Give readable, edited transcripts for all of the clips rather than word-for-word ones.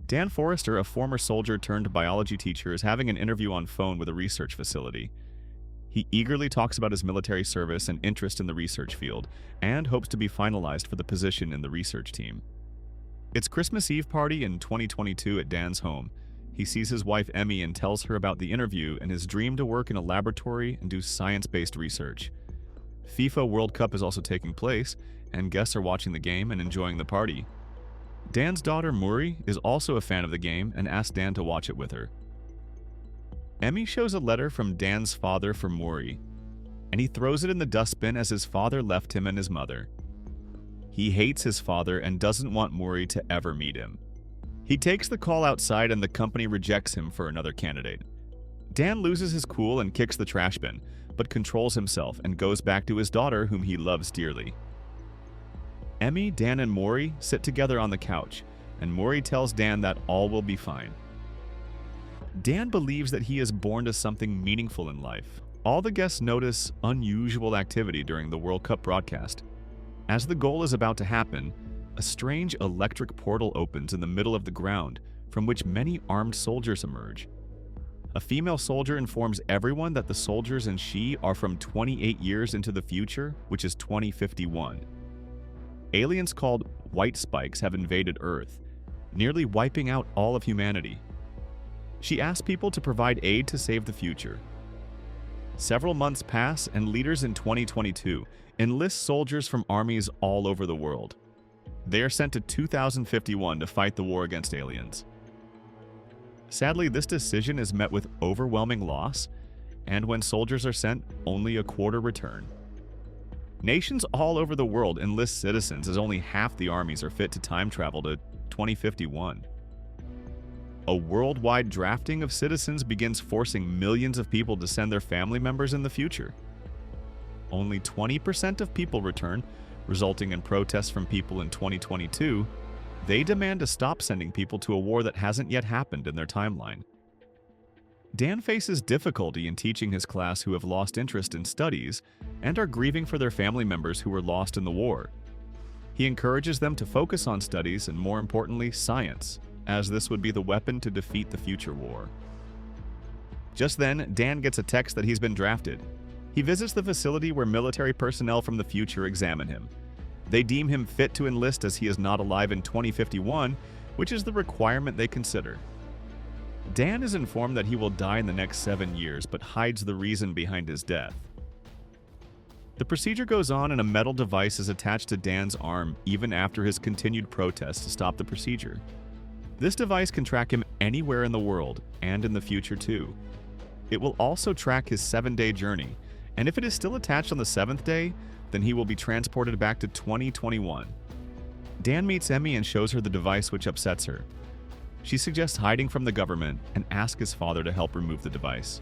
Dan Forrester, a former soldier turned biology teacher, is having an interview on phone with a research facility. He eagerly talks about his military service and interest in the research field, and hopes to be finalized for the position in the research team. It's Christmas Eve party in 2022 at Dan's home. He sees his wife Emmy and tells her about the interview and his dream to work in a laboratory and do science-based research. FIFA World Cup is also taking place, and guests are watching the game and enjoying the party. Dan's daughter Muri is also a fan of the game and asks Dan to watch it with her. Emmy shows a letter from Dan's father for Muri, and he throws it in the dustbin as his father left him and his mother. He hates his father and doesn't want Muri to ever meet him. He takes the call outside and the company rejects him for another candidate. Dan loses his cool and kicks the trash bin, but controls himself and goes back to his daughter, whom he loves dearly. Emmy, Dan, and Muri sit together on the couch, and Muri tells Dan that all will be fine. Dan believes that he is born to something meaningful in life. All the guests notice unusual activity during the World Cup broadcast. As the goal is about to happen, a strange electric portal opens in the middle of the ground, from which many armed soldiers emerge. A female soldier informs everyone that the soldiers and she are from 28 years into the future, which is 2051. Aliens called Whitespikes have invaded Earth, nearly wiping out all of humanity. She asks people to provide aid to save the future. Several months pass, and leaders in 2022 enlist soldiers from armies all over the world. They are sent to 2051 to fight the war against aliens. Sadly, this decision is met with overwhelming loss, and when soldiers are sent, only a quarter return. Nations all over the world enlist citizens, as only half the armies are fit to time travel to 2051. A worldwide drafting of citizens begins, forcing millions of people to send their family members in the future. Only 20% of people return, resulting in protests from people in 2022. They demand to stop sending people to a war that hasn't yet happened in their timeline. Dan faces difficulty in teaching his class who have lost interest in studies and are grieving for their family members who were lost in the war. He encourages them to focus on studies and, more importantly, science, as this would be the weapon to defeat the future war. Just then, Dan gets a text that he's been drafted. He visits the facility where military personnel from the future examine him. They deem him fit to enlist as he is not alive in 2051, which is the requirement they consider. Dan is informed that he will die in the next 7 years, but hides the reason behind his death. The procedure goes on, and a metal device is attached to Dan's arm even after his continued protests to stop the procedure. This device can track him anywhere in the world, and in the future too. It will also track his 7-day journey, and if it is still attached on the 7th day, then he will be transported back to 2021. Dan meets Emmy and shows her the device, which upsets her. She suggests hiding from the government and asks his father to help remove the device.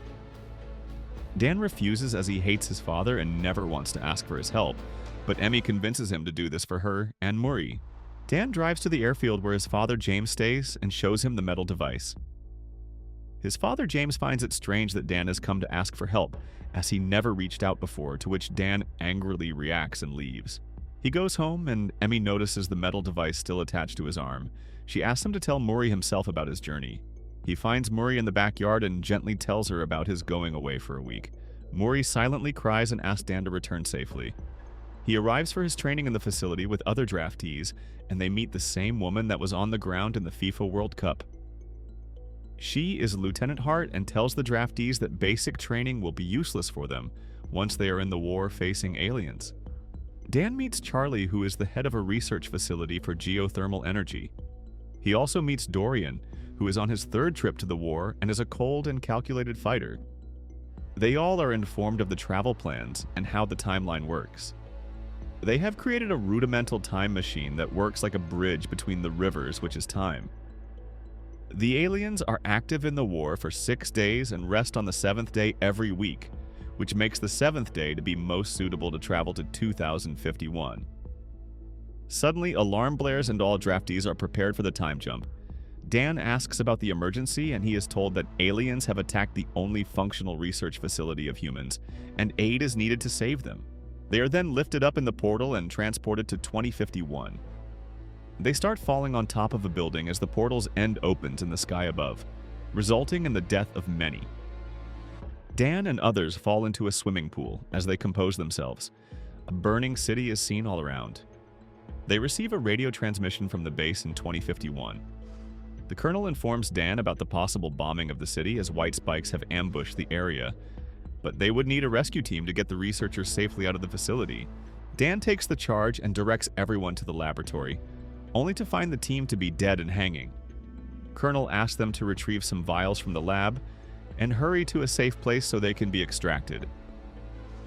Dan refuses as he hates his father and never wants to ask for his help, but Emmy convinces him to do this for her and Muri. Dan drives to the airfield where his father James stays and shows him the metal device. His father James finds it strange that Dan has come to ask for help, as he never reached out before, to which Dan angrily reacts and leaves. He goes home, and Emmy notices the metal device still attached to his arm. She asks him to tell Muri himself about his journey. He finds Muri in the backyard and gently tells her about his going away for a week. Muri silently cries and asks Dan to return safely. He arrives for his training in the facility with other draftees, and they meet the same woman that was on the ground in the FIFA World Cup. She is Lieutenant Hart and tells the draftees that basic training will be useless for them once they are in the war facing aliens. Dan meets Charlie, who is the head of a research facility for geothermal energy. He also meets Dorian, who is on his 3rd trip to the war and is a cold and calculated fighter. They all are informed of the travel plans and how the timeline works. They have created a rudimental time machine that works like a bridge between the rivers, which is time. The aliens are active in the war for 6 days and rest on the 7th day every week, which makes the 7th day to be most suitable to travel to 2051. Suddenly, alarm blares and all draftees are prepared for the time jump. Dan asks about the emergency, and he is told that aliens have attacked the only functional research facility of humans, and aid is needed to save them. They are then lifted up in the portal and transported to 2051. They start falling on top of a building as the portal's end opens in the sky above, resulting in the death of many. Dan and others fall into a swimming pool as they compose themselves. A burning city is seen all around. They receive a radio transmission from the base in 2051. The colonel informs Dan about the possible bombing of the city as Whitespikes have ambushed the area, but they would need a rescue team to get the researchers safely out of the facility. Dan takes the charge and directs everyone to the laboratory, only to find the team to be dead and hanging. Colonel asks them to retrieve some vials from the lab and hurry to a safe place so they can be extracted.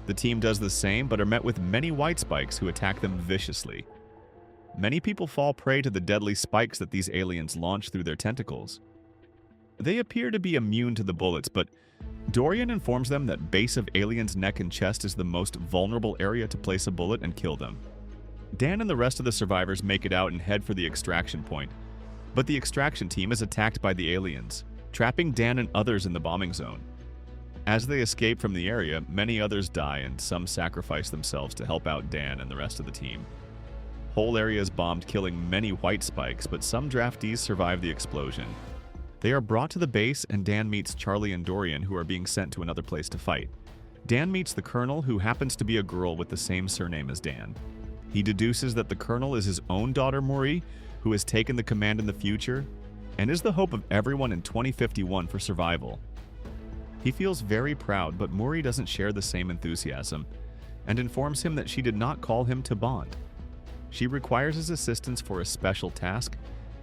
The team does the same, but are met with many Whitespikes who attack them viciously. Many people fall prey to the deadly spikes that these aliens launch through their tentacles. They appear to be immune to the bullets, but Dorian informs them that base of alien's neck and chest is the most vulnerable area to place a bullet and kill them. Dan and the rest of the survivors make it out and head for the extraction point, but the extraction team is attacked by the aliens, trapping Dan and others in the bombing zone. As they escape from the area, many others die and some sacrifice themselves to help out Dan and the rest of the team. Whole areas bombed, killing many Whitespikes, but some draftees survive the explosion. They are brought to the base and Dan meets Charlie and Dorian, who are being sent to another place to fight. Dan meets the colonel, who happens to be a girl with the same surname as Dan. He deduces that the colonel is his own daughter Mori, who has taken the command in the future, and is the hope of everyone in 2051 for survival. He feels very proud, but Mori doesn't share the same enthusiasm, and informs him that she did not call him to bond. She requires his assistance for a special task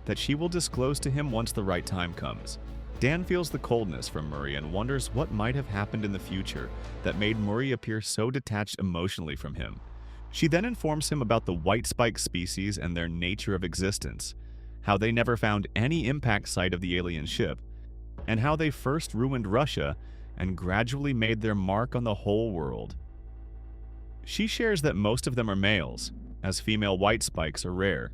that she will disclose to him once the right time comes. Dan feels the coldness from Murray and wonders what might have happened in the future that made Murray appear so detached emotionally from him. She then informs him about the Whitespike species and their nature of existence, how they never found any impact site of the alien ship, and how they first ruined Russia and gradually made their mark on the whole world. She shares that most of them are males, as female Whitespikes are rare.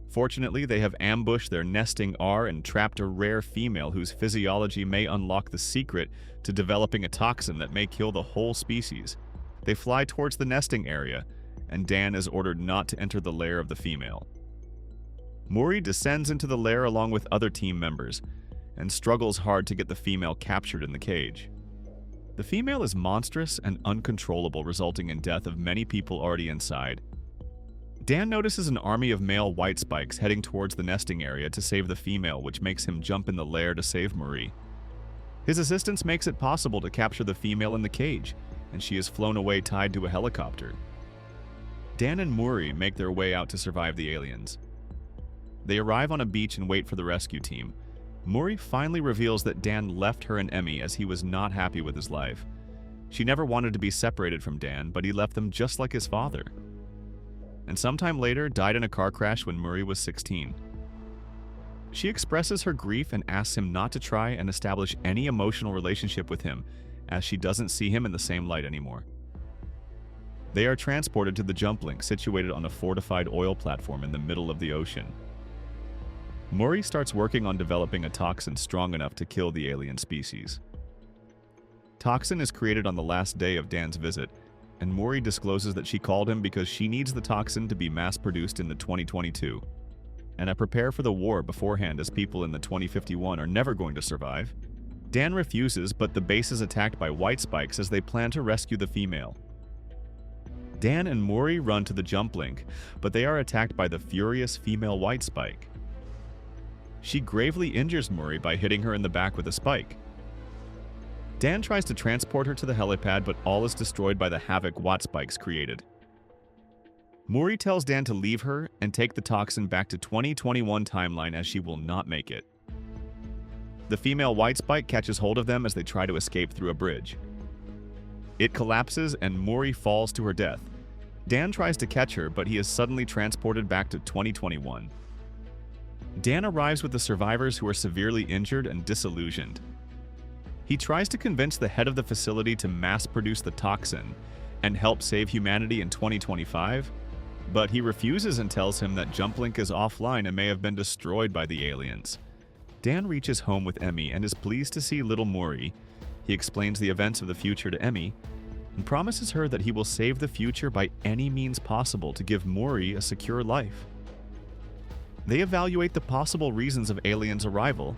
Fortunately, they have ambushed their nesting R and trapped a rare female whose physiology may unlock the secret to developing a toxin that may kill the whole species. They fly towards the nesting area, and Dan is ordered not to enter the lair of the female. Mori descends into the lair along with other team members, and struggles hard to get the female captured in the cage. The female is monstrous and uncontrollable, resulting in death of many people already inside. Dan notices an army of male Whitespikes heading towards the nesting area to save the female, which makes him jump in the lair to save Marie. His assistance makes it possible to capture the female in the cage, and she is flown away tied to a helicopter. Dan and Murray make their way out to survive the aliens. They arrive on a beach and wait for the rescue team. Murray finally reveals that Dan left her and Emmy as he was not happy with his life. She never wanted to be separated from Dan, but he left them just like his father. And sometime later died in a car crash when Murray was 16. She expresses her grief and asks him not to try and establish any emotional relationship with him, as she doesn't see him in the same light anymore. They are transported to the jump link situated on a fortified oil platform in the middle of the ocean. Murray starts working on developing a toxin strong enough to kill the alien species. Toxin is created on the last day of Dan's visit, and Murray discloses that she called him because she needs the toxin to be mass-produced in the 2022. And I prepare for the war beforehand, as people in the 2051 are never going to survive. Dan refuses, but the base is attacked by Whitespikes as they plan to rescue the female. Dan and Murray run to the jump link, but they are attacked by the furious female Whitespike. She gravely injures Murray by hitting her in the back with a spike. Dan tries to transport her to the helipad, but all is destroyed by the havoc Whitespikes created. Murray tells Dan to leave her and take the toxin back to 2021 timeline, as she will not make it. The female Whitespike catches hold of them as they try to escape through a bridge. It collapses and Murray falls to her death. Dan tries to catch her, but he is suddenly transported back to 2021. Dan arrives with the survivors, who are severely injured and disillusioned. He tries to convince the head of the facility to mass-produce the toxin and help save humanity in 2025, but he refuses and tells him that Jumplink is offline and may have been destroyed by the aliens. Dan reaches home with Emmy and is pleased to see little Murray. He explains the events of the future to Emmy and promises her that he will save the future by any means possible to give Murray a secure life. They evaluate the possible reasons of aliens' arrival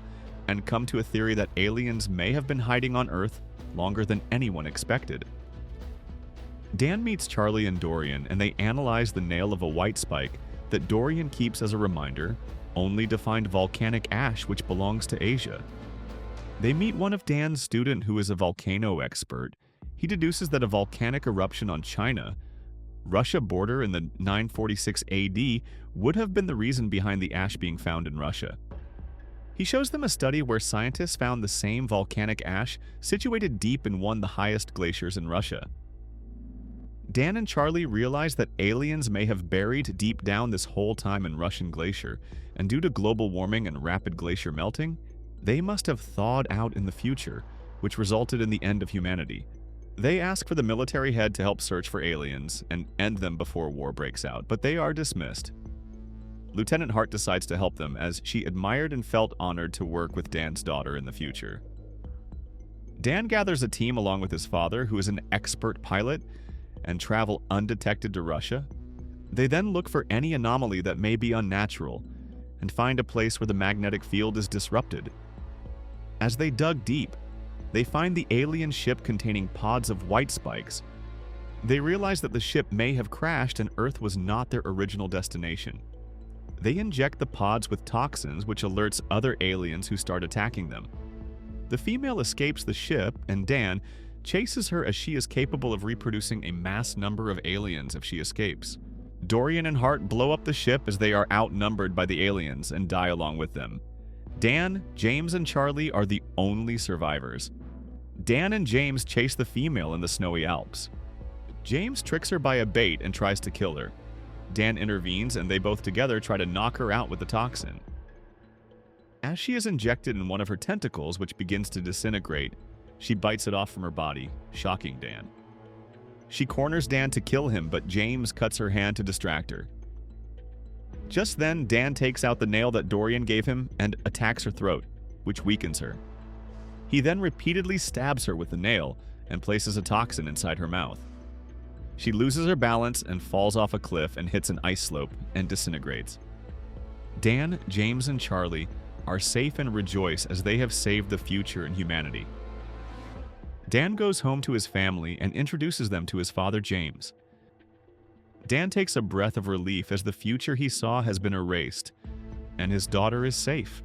and come to a theory that aliens may have been hiding on Earth longer than anyone expected. Dan meets Charlie and Dorian, and they analyze the nail of a Whitespike that Dorian keeps as a reminder only to find volcanic ash which belongs to Asia. They meet one of Dan's students who is a volcano expert. He deduces that a volcanic eruption on Russia border in the 946 AD would have been the reason behind the ash being found in Russia. He shows them a study where scientists found the same volcanic ash situated deep in one of the highest glaciers in Russia. Dan and Charlie realize that aliens may have buried deep down this whole time in Russian glacier, and due to global warming and rapid glacier melting, they must have thawed out in the future, which resulted in the end of humanity. They ask for the military head to help search for aliens and end them before war breaks out, but they are dismissed. Lieutenant Hart decides to help them as she admired and felt honored to work with Dan's daughter in the future. Dan gathers a team along with his father, who is an expert pilot, and travel undetected to Russia. They then look for any anomaly that may be unnatural and find a place where the magnetic field is disrupted. As they dug deep, they find the alien ship containing pods of Whitespikes. They realize that the ship may have crashed and Earth was not their original destination. They inject the pods with toxins, which alerts other aliens who start attacking them. The female escapes the ship, and Dan chases her as she is capable of reproducing a mass number of aliens if she escapes. Dorian and Hart blow up the ship as they are outnumbered by the aliens and die along with them. Dan, James, and Charlie are the only survivors. Dan and James chase the female in the snowy Alps. James tricks her by a bait and tries to kill her. Dan intervenes, and they both together try to knock her out with the toxin. As she is injected in one of her tentacles, which begins to disintegrate, she bites it off from her body, shocking Dan. She corners Dan to kill him, but James cuts her hand to distract her. Just then, Dan takes out the nail that Dorian gave him and attacks her throat, which weakens her. He then repeatedly stabs her with the nail and places a toxin inside her mouth. She loses her balance and falls off a cliff and hits an ice slope and disintegrates. Dan, James, and Charlie are safe and rejoice as they have saved the future and humanity. Dan goes home to his family and introduces them to his father, James. Dan takes a breath of relief as the future he saw has been erased, and his daughter is safe.